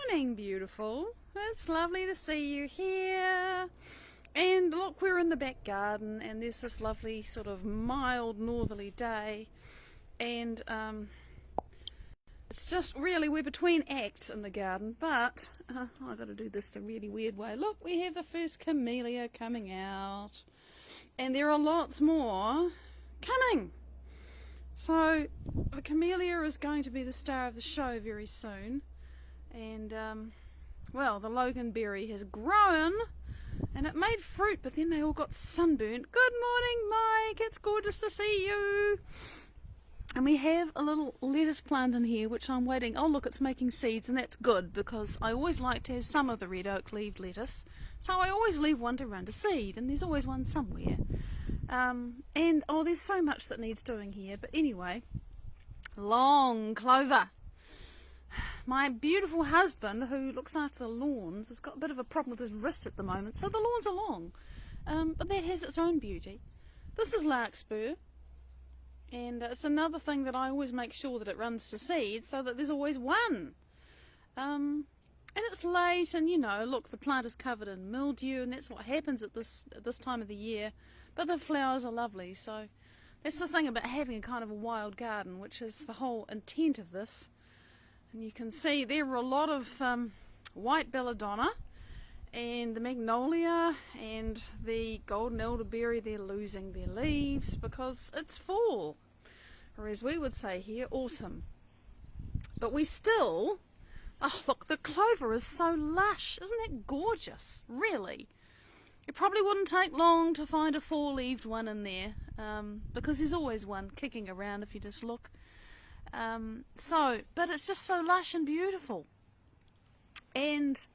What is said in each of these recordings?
morning, beautiful. It's lovely to see you here. And look, we're in the back garden and there's this lovely sort of mild northerly day. And it's just really, we're between acts in the garden, but I've got to do this the really weird way. Look, we have the first camellia coming out. And there are lots more coming. So the camellia is going to be the star of the show very soon. And well, the loganberry has grown and it made fruit, but then they all got sunburnt. Good morning, Mike. It's gorgeous to see you. And we have a little lettuce plant in here which I'm waiting. Oh look, it's making seeds, and that's good because I always like to have some of the red oak leaved lettuce. So I always leave one to run to seed, and there's always one somewhere. And oh, there's so much that needs doing here. But anyway, long clover. My beautiful husband, who looks after the lawns, has got a bit of a problem with his wrist at the moment, so the lawns are long. But that has its own beauty. This is larkspur, and it's another thing that I always make sure that it runs to seed, so that there's always one. And it's late, and you know, look, the plant is covered in mildew, and that's what happens at this time of the year. But the flowers are lovely, so that's the thing about having a kind of a wild garden, which is the whole intent of this. And you can see there are a lot of white belladonna and the magnolia and the golden elderberry. They're losing their leaves because it's fall, or as we would say here, autumn. But we still, oh look, the clover is so lush. Isn't that gorgeous? Really. It probably wouldn't take long to find a four-leaved one in there, because there's always one kicking around if you just look. But it's just so lush and beautiful. And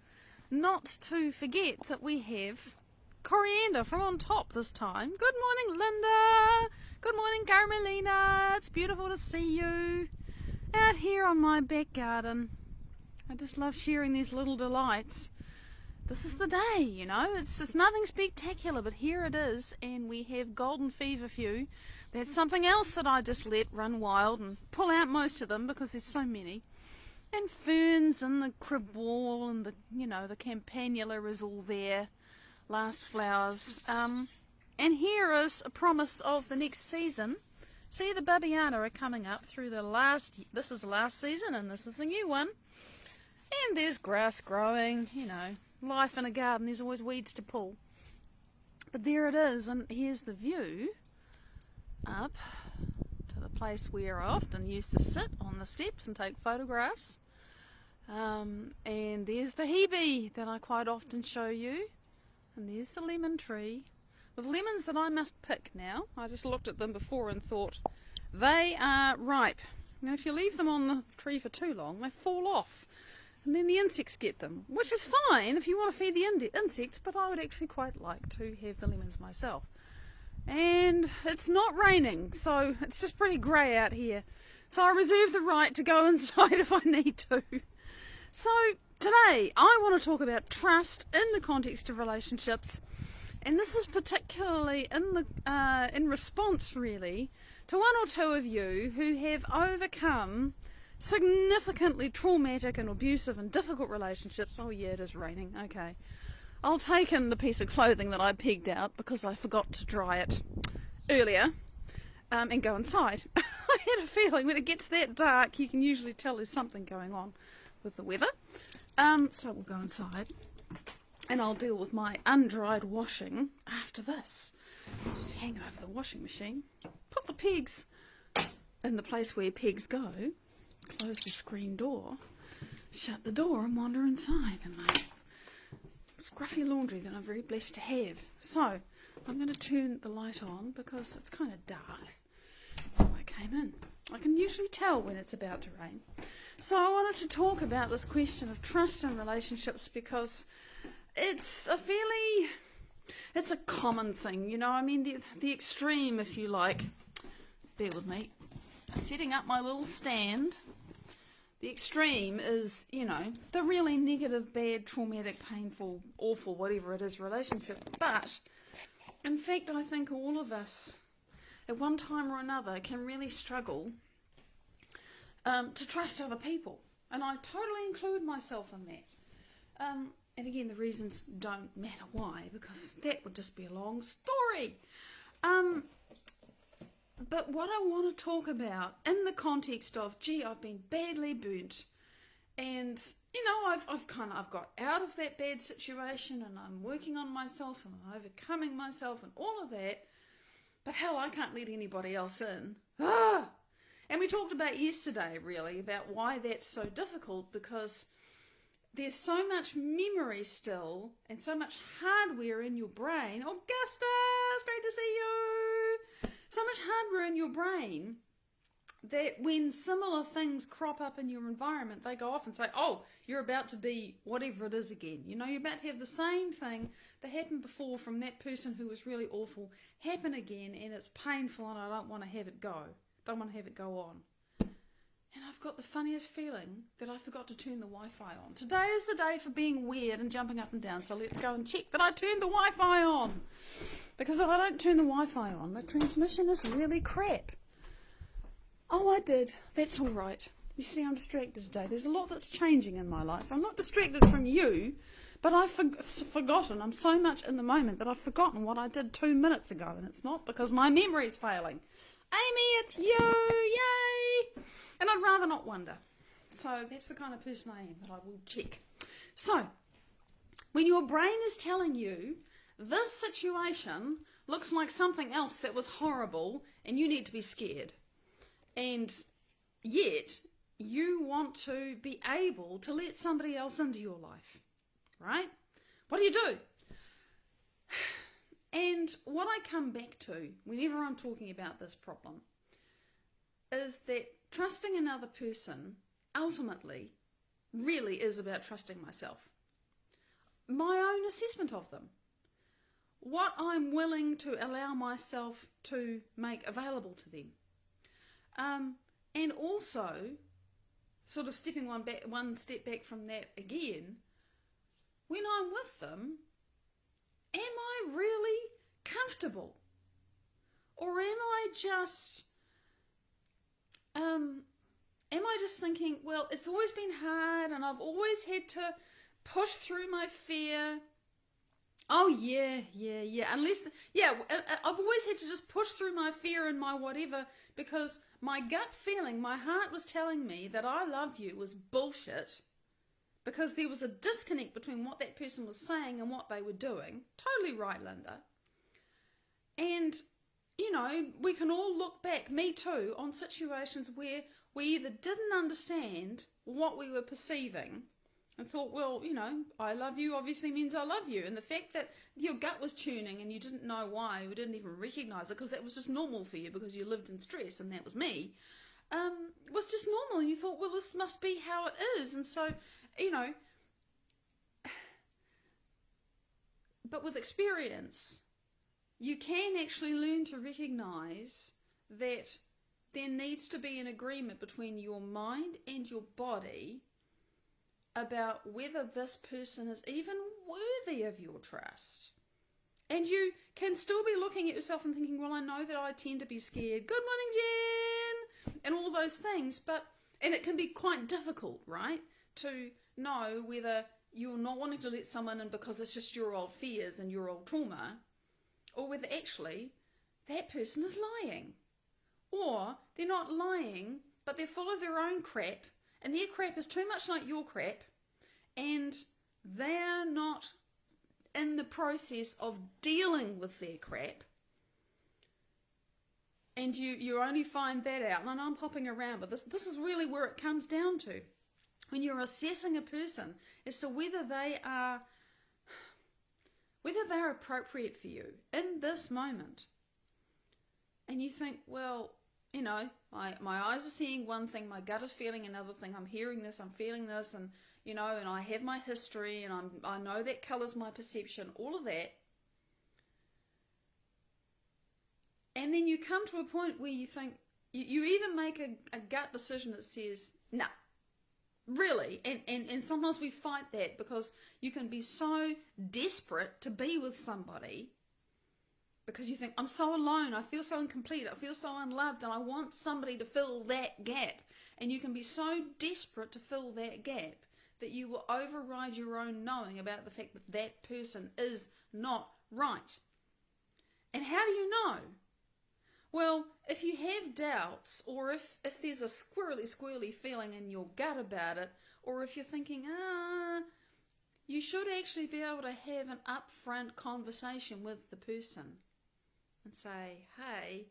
not to forget that we have coriander from on top this time. Good morning, Linda. Good morning, Carmelina. It's beautiful to see you out here on my back garden. I just love sharing these little delights. This is the day, you know, it's nothing spectacular, but here it is, and we have golden feverfew. That's something else that I just let run wild and pull out most of them because there's so many. And ferns and the crib wall and the, you know, the campanula is all there, last flowers. And here is a promise of the next season. See, the babiana are coming up through this is the last season and this is the new one. And there's grass growing, you know. Life in a garden, there's always weeds to pull. But there it is, and here's the view up to the place where I often used to sit on the steps and take photographs. And there's the hebe that I quite often show you. And there's the lemon tree with lemons that I must pick now. I just looked at them before and thought they are ripe. Now if you leave them on the tree for too long, they fall off. And then the insects get them, which is fine if you want to feed the insects, but I would actually quite like to have the lemons myself. And it's not raining, so it's just pretty grey out here. So I reserve the right to go inside if I need to. So today I want to talk about trust in the context of relationships, and this is particularly in response really to one or two of you who have overcome significantly traumatic and abusive and difficult relationships. Oh yeah, it is raining. Okay. I'll take in the piece of clothing that I pegged out because I forgot to dry it earlier and go inside. I had a feeling when it gets that dark you can usually tell there's something going on with the weather. So we'll go inside and I'll deal with my undried washing after this. Just hang over the washing machine, put the pegs in the place where pegs go, close the screen door, shut the door and wander inside in my scruffy laundry that I'm very blessed to have. So I'm going to turn the light on because it's kind of dark. So I came in. I can usually tell when it's about to rain. So I wanted to talk about this question of trust in relationships because it's a common thing, you know. I mean, the extreme, if you like. Bear with me. Setting up my little stand. The extreme is, you know, the really negative, bad, traumatic, painful, awful, whatever it is, relationship. But, in fact, I think all of us, at one time or another, can really struggle to trust other people. And I totally include myself in that. And again, the reasons don't matter why, because that would just be a long story. But what I want to talk about in the context of, gee, I've been badly burnt, and I've got out of that bad situation, and I'm working on myself, and I'm overcoming myself, and all of that. But hell, I can't let anybody else in. And we talked about yesterday, really, about why that's so difficult, because there's so much memory still and so much hardware in your brain. Augusta, it's great to see you. So much hardware in your brain that when similar things crop up in your environment, they go off and say, oh, you're about to be whatever it is again. You're about to have the same thing that happened before from that person who was really awful happen again, and it's painful, and I don't want to have it go. Don't want to have it go on. And I've got the funniest feeling that I forgot to turn the Wi-Fi on. Today is the day for being weird and jumping up and down, so let's go and check that I turned the Wi-Fi on. Because if I don't turn the Wi-Fi on, the transmission is really crap. Oh, I did. That's all right. You see, I'm distracted today. There's a lot that's changing in my life. I'm not distracted from you, but I've forgotten. I'm so much in the moment that I've forgotten what I did 2 minutes ago, and it's not because my memory is failing. Amy, it's you! Yay! And I'd rather not wonder. So that's the kind of person I am, that I will check. So, when your brain is telling you this situation looks like something else that was horrible and you need to be scared, and yet you want to be able to let somebody else into your life, right? What do? And what I come back to whenever I'm talking about this problem is that trusting another person ultimately really is about trusting myself. My own assessment of them. What I'm willing to allow myself to make available to them. And also, sort of stepping one step back from that again, when I'm with them, am I really comfortable? Or am I just thinking, well, it's always been hard and I've always had to push through my fear. Oh, yeah. I've always had to just push through my fear and my whatever, because my gut feeling, my heart was telling me that I love you was bullshit, because there was a disconnect between what that person was saying and what they were doing. Totally right, Linda. And, we can all look back, me too, on situations where we either didn't understand what we were perceiving and thought, well, I love you obviously means I love you. And the fact that your gut was tuning and you didn't know why, you didn't even recognize it because that was just normal for you because you lived in stress, and that was me, was just normal. And you thought, well, this must be how it is. And so, but with experience, you can actually learn to recognize that there needs to be an agreement between your mind and your body about whether this person is even worthy of your trust. And you can still be looking at yourself and thinking, well, I know that I tend to be scared. Good morning, Jen! And all those things. And it can be quite difficult, right? To know whether you're not wanting to let someone in because it's just your old fears and your old trauma, or whether actually that person is lying. Or they're not lying, but they're full of their own crap, and their crap is too much like your crap, and they're not in the process of dealing with their crap, and you only find that out. And I know I'm hopping around, but this is really where it comes down to. When you're assessing a person as to whether they are appropriate for you in this moment. And you think, well, my eyes are seeing one thing, my gut is feeling another thing, I'm hearing this, I'm feeling this, and and I have my history, and I know that colours my perception, all of that. And then you come to a point where you think, you either make a gut decision that says, nah, really, and sometimes we fight that because you can be so desperate to be with somebody because you think, I'm so alone, I feel so incomplete, I feel so unloved, and I want somebody to fill that gap. And you can be so desperate to fill that gap that you will override your own knowing about the fact that that person is not right. And how do you know? Well, if you have doubts, or if there's a squirrely feeling in your gut about it, or if you're thinking, you should actually be able to have an upfront conversation with the person and say, hey,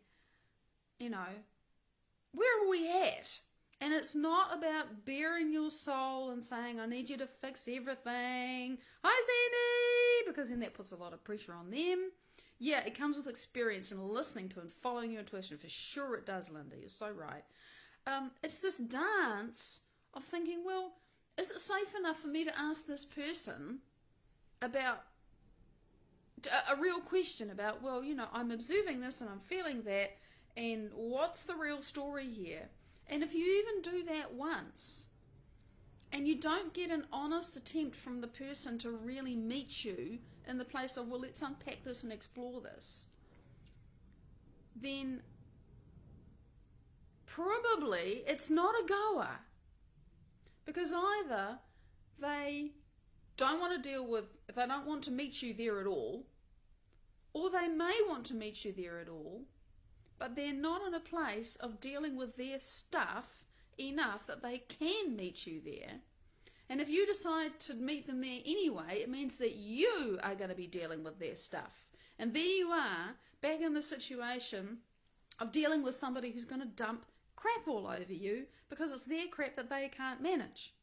where are we at? And it's not about bearing your soul and saying, I need you to fix everything. Hi, Sandy! Because then that puts a lot of pressure on them. Yeah, it comes with experience and listening to and following your intuition. For sure it does, Linda. You're so right. It's this dance of thinking, well, is it safe enough for me to ask this person about a real question about, well, I'm observing this and I'm feeling that, and what's the real story here? And if you even do that once, and you don't get an honest attempt from the person to really meet you in the place of, well, let's unpack this and explore this, then probably it's not a goer. Because either they don't want to meet you there at all, or they may want to meet you there at all, but they're not in a place of dealing with their stuff enough that they can meet you there. And if you decide to meet them there anyway, it means that you are going to be dealing with their stuff. And there you are, back in the situation of dealing with somebody who's going to dump crap all over you because it's their crap that they can't manage.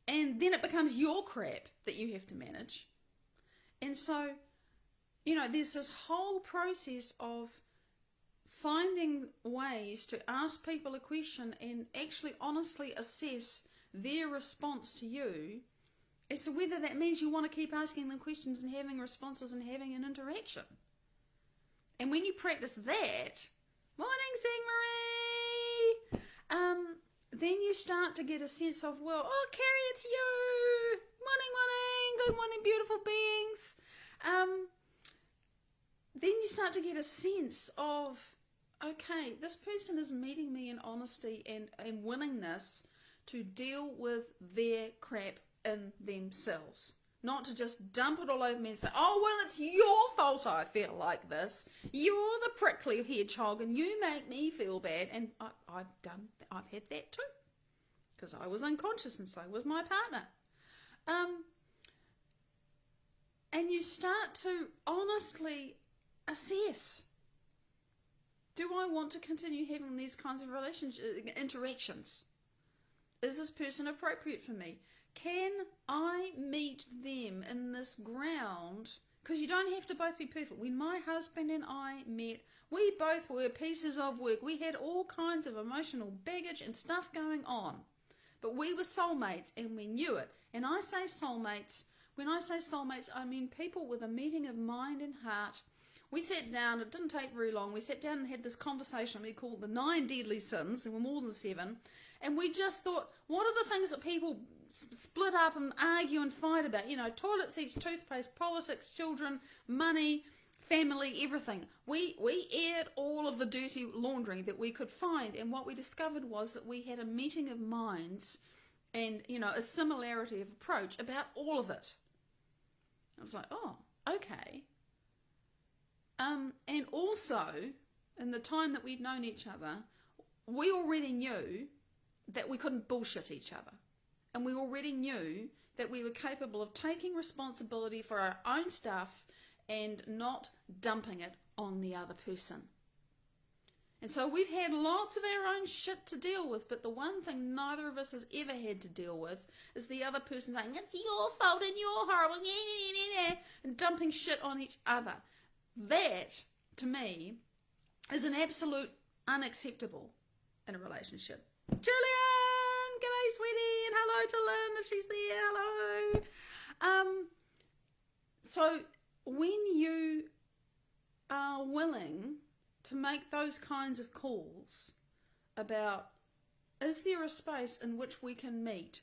And then it becomes your crap that you have to manage. And so, there's this whole process of finding ways to ask people a question and actually honestly assess their response to you as to whether that means you want to keep asking them questions and having responses and having an interaction. And when you practice that, morning, Sigmarie! Then you start to get a sense of, well, oh, Carrie, it's you! Morning, good morning, beautiful beings! Then you start to get a sense of, okay, this person is meeting me in honesty and willingness to deal with their crap in themselves. Not to just dump it all over me and say, oh, well, it's your fault I feel like this. You're the prickly hedgehog and you make me feel bad. And I've had that too. Because I was unconscious and so was my partner. And you start to honestly assess, do I want to continue having these kinds of interactions? Is this person appropriate for me? Can I meet them in this ground? Because you don't have to both be perfect. When my husband and I met, we both were pieces of work. We had all kinds of emotional baggage and stuff going on. But we were soulmates and we knew it. And I say soulmates, when I say soulmates, I mean people with a meeting of mind and heart. We sat down, it didn't take very long, we sat down and had this conversation we called the 9 deadly sins. There were more than 7. And we just thought, what are the things that people split up and argue and fight about? Toilet seats, toothpaste, politics, children, money, family, everything. We aired all of the dirty laundry that we could find. And what we discovered was that we had a meeting of minds and, a similarity of approach about all of it. I was like, oh, okay. And also, in the time that we'd known each other, we already knew that we couldn't bullshit each other. And we already knew that we were capable of taking responsibility for our own stuff and not dumping it on the other person. And so we've had lots of our own shit to deal with, but the one thing neither of us has ever had to deal with is the other person saying, it's your fault and you're horrible, and dumping shit on each other. That, to me, is an absolute unacceptable in a relationship. Julian! G'day, sweetie! And hello to Lynn if she's there. Hello! So, when you are willing to make those kinds of calls about, is there a space in which we can meet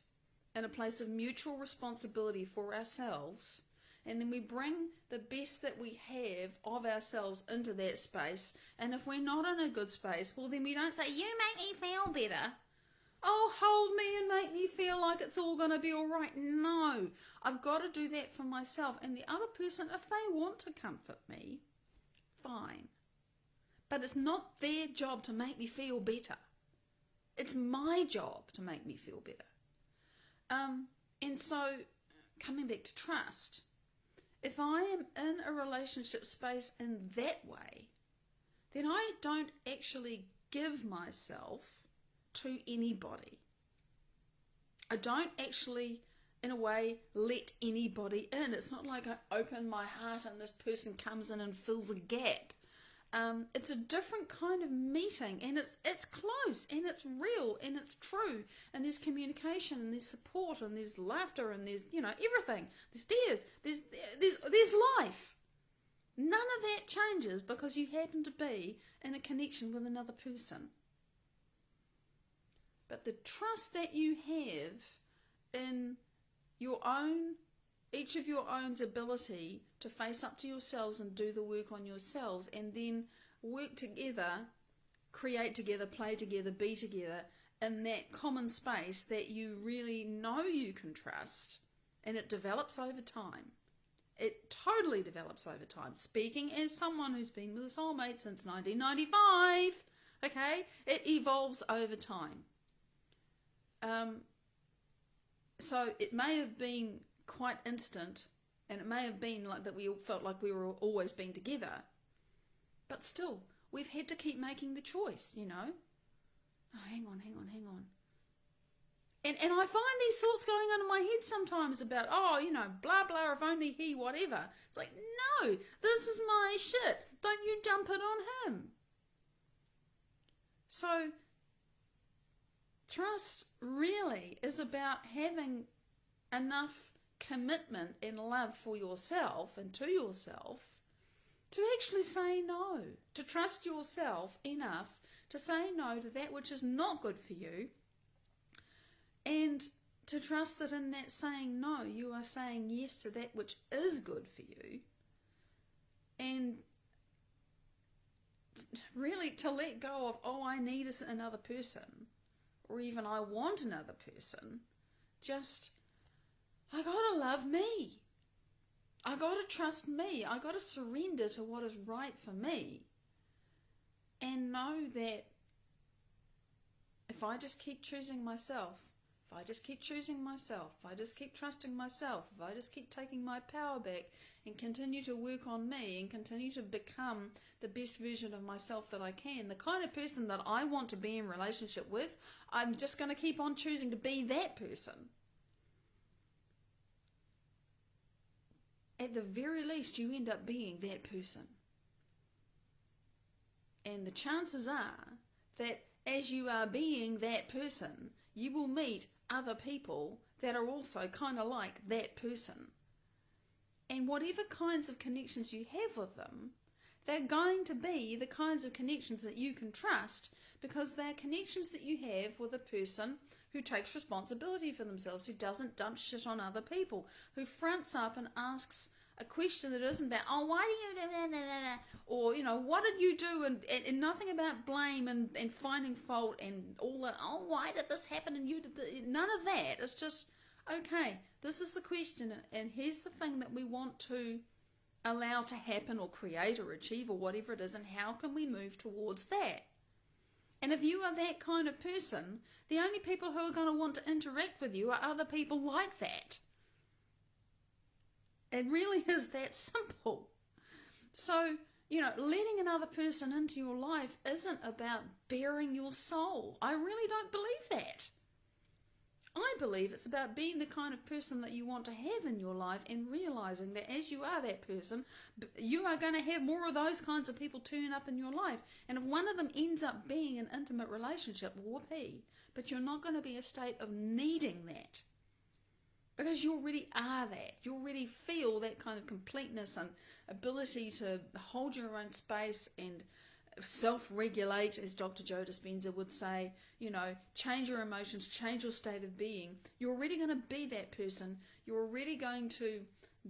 in a place of mutual responsibility for ourselves, and then we bring the best that we have of ourselves into that space, and if we're not in a good space, well then we don't say, you make me feel better. oh, hold me and make me feel like it's all going to be all right. No, I've got to do that for myself. And the other person, if they want to comfort me, fine. But it's not their job to make me feel better. It's my job to make me feel better. And so, coming back to trust, if I am in a relationship space in that way, then I don't actually give myself to anybody. I don't actually, in a way, let anybody in. It's not like I open my heart and this person comes in and fills a gap. It's a different kind of meeting, and it's close, and it's real, and it's true, and there's communication, and there's support, and there's laughter, and there's, everything. There's tears, there's life. None of that changes because you happen to be in a connection with another person. But the trust that you have in each of your own's ability to face up to yourselves and do the work on yourselves, and then work together, create together, play together, be together in that common space that you really know you can trust, and it develops over time. It totally develops over time. Speaking as someone who's been with a soulmate since 1995, okay, it evolves over time. So it may have been quite instant, and it may have been like that we all felt like we were always being together, but still we've had to keep making the choice. Oh, hang on, and I find these thoughts going on in my head sometimes about, blah blah, if only he, whatever. It's like, no, this is my shit, don't you dump it on him. So trust really is about having enough commitment and love for yourself and to yourself to actually say no, to trust yourself enough to say no to that which is not good for you, and to trust that in that saying no, you are saying yes to that which is good for you, and really to let go of, oh, I need another person, or even I want another person. Just, I gotta love me. I gotta trust me. I gotta surrender to what is right for me. And know that if I just keep choosing myself, if I just keep choosing myself, if I just keep trusting myself, if I just keep taking my power back and continue to work on me and continue to become the best version of myself that I can, the kind of person that I want to be in relationship with, I'm just going to keep on choosing to be that person. At the very least, you end up being that person. And the chances are that as you are being that person, you will meet other people that are also kind of like that person. And whatever kinds of connections you have with them, they're going to be the kinds of connections that you can trust, because they're connections that you have with a person who takes responsibility for themselves, who doesn't dump shit on other people, who fronts up and asks a question that isn't about, oh, why do you do that? Or, what did you do? And nothing about blame and finding fault and all that, oh, why did this happen and you did this? None of that. It's just, okay, this is the question, and here's the thing that we want to allow to happen or create or achieve or whatever it is, and how can we move towards that? And if you are that kind of person, the only people who are going to want to interact with you are other people like that. It really is that simple. So, letting another person into your life isn't about bearing your soul. I really don't believe that. I believe it's about being the kind of person that you want to have in your life, and realizing that as you are that person, you are going to have more of those kinds of people turn up in your life. And if one of them ends up being an intimate relationship, whoopee. But you're not going to be a state of needing that, because you already are that. You already feel that kind of completeness and ability to hold your own space and self-regulate, as Dr. Joe Dispenza would say, change your emotions, change your state of being. You're already going to be that person. You're already going to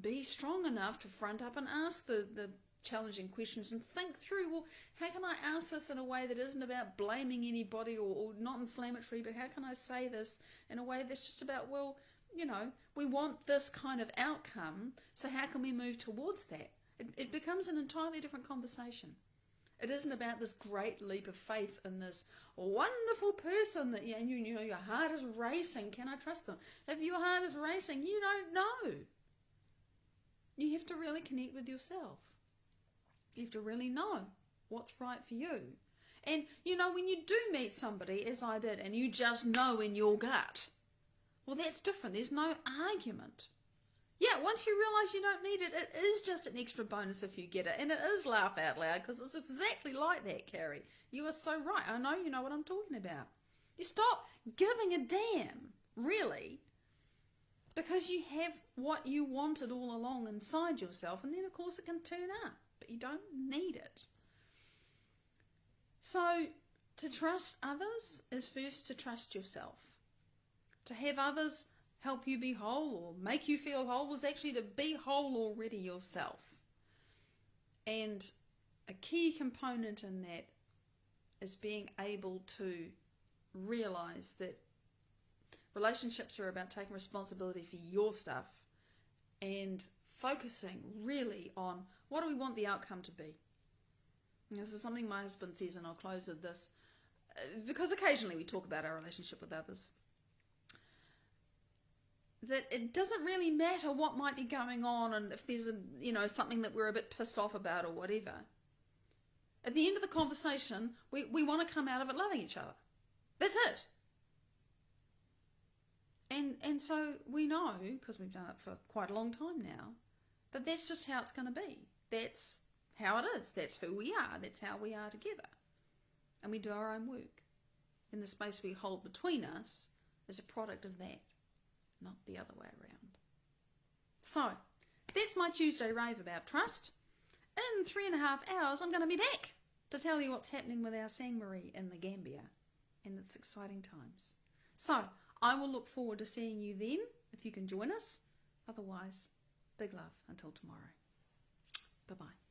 be strong enough to front up and ask the challenging questions and think through, well, how can I ask this in a way that isn't about blaming anybody or not inflammatory, but how can I say this in a way that's just about, well, you know, we want this kind of outcome, so how can we move towards that? It becomes an entirely different conversation. It isn't about this great leap of faith in this wonderful person that and you know your heart is racing. Can I trust them? If your heart is racing, you don't know. You have to really connect with yourself. You have to really know what's right for you. And you know, when you do meet somebody, as I did, and you just know in your gut, well, that's different. There's no argument. Yeah, once you realise you don't need it, it is just an extra bonus if you get it. And it is laugh out loud, because it's exactly like that, Carrie. You are so right. I know you know what I'm talking about. You stop giving a damn, really, because you have what you wanted all along inside yourself. And then, of course, it can turn up, but you don't need it. So, to trust others is first to trust yourself. To have others help you be whole or make you feel whole is actually to be whole already yourself. And a key component in that is being able to realize that relationships are about taking responsibility for your stuff and focusing really on what do we want the outcome to be. And this is something my husband says, and I'll close with this, because occasionally we talk about our relationship with others. That it doesn't really matter what might be going on and if there's something that we're a bit pissed off about or whatever. At the end of the conversation, we want to come out of it loving each other. That's it. And so we know, because we've done it for quite a long time now, that that's just how it's going to be. That's how it is. That's who we are. That's how we are together. And we do our own work. And the space we hold between us is a product of that, not the other way around. So, that's my Tuesday rave about trust. In 3.5 hours, I'm going to be back to tell you what's happening with our Sangmarie in the Gambia. And it's exciting times. So, I will look forward to seeing you then, if you can join us. Otherwise, big love until tomorrow. Bye-bye.